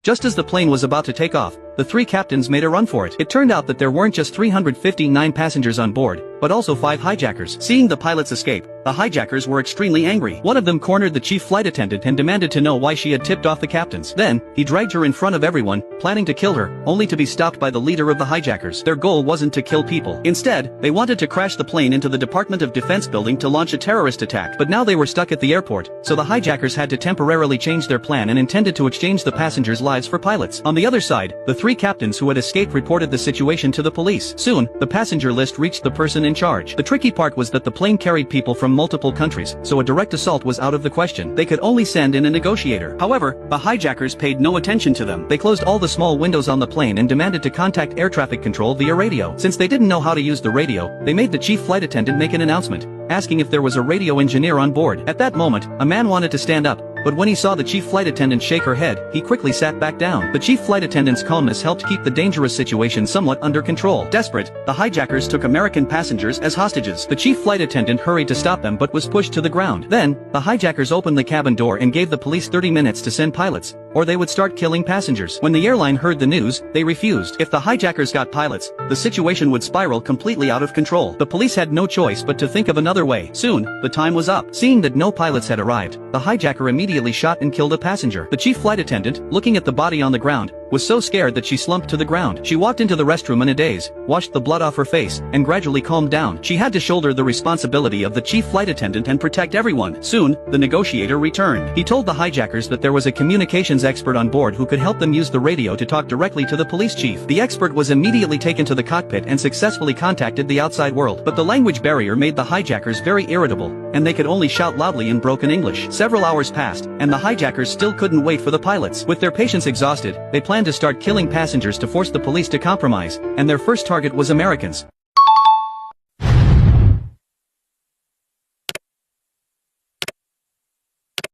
Just as the plane was about to take off, the three captains made a run for it. It turned out that there weren't just 359 passengers on board, but also 5 hijackers. Seeing the pilots escape, the hijackers were extremely angry. One of them cornered the chief flight attendant and demanded to know why she had tipped off the captains. Then, he dragged her in front of everyone, planning to kill her, only to be stopped by the leader of the hijackers. Their goal wasn't to kill people. Instead, they wanted to crash the plane into the Department of Defense building to launch a terrorist attack. But now they were stuck at the airport, so the hijackers had to temporarily change their plan and intended to exchange the passengers' lives for pilots. On the other side, the 3 captains who had escaped reported the situation to the police. Soon, the passenger list reached the person in charge. The tricky part was that the plane carried people from multiple countries, so a direct assault was out of the question. They could only send in a negotiator. However, the hijackers paid no attention to them. They closed all the small windows on the plane and demanded to contact air traffic control via radio. Since they didn't know how to use the radio, they made the chief flight attendant make an announcement, asking if there was a radio engineer on board. At that moment, a man wanted to stand up, but when he saw the chief flight attendant shake her head, he quickly sat back down. The chief flight attendant's calmness helped keep the dangerous situation somewhat under control. Desperate, the hijackers took American passengers as hostages. The chief flight attendant hurried to stop them but was pushed to the ground. Then, the hijackers opened the cabin door and gave the police 30 minutes to send pilots, or they would start killing passengers. When the airline heard the news, they refused. If the hijackers got pilots, the situation would spiral completely out of control. The police had no choice but to think of another way. Soon, the time was up. Seeing that no pilots had arrived, the hijacker immediately shot and killed a passenger. The chief flight attendant, looking at the body on the ground, was so scared that she slumped to the ground. She walked into the restroom in a daze, washed the blood off her face, and gradually calmed down. She had to shoulder the responsibility of the chief flight attendant and protect everyone. Soon, the negotiator returned. He told the hijackers that there was a communications expert on board who could help them use the radio to talk directly to the police chief. The expert was immediately taken to the cockpit and successfully contacted the outside world. But the language barrier made the hijackers very irritable, and they could only shout loudly in broken English. Several hours passed, and the hijackers still couldn't wait for the pilots. With their patience exhausted, they planned to start killing passengers to force the police to compromise, and their first target was Americans.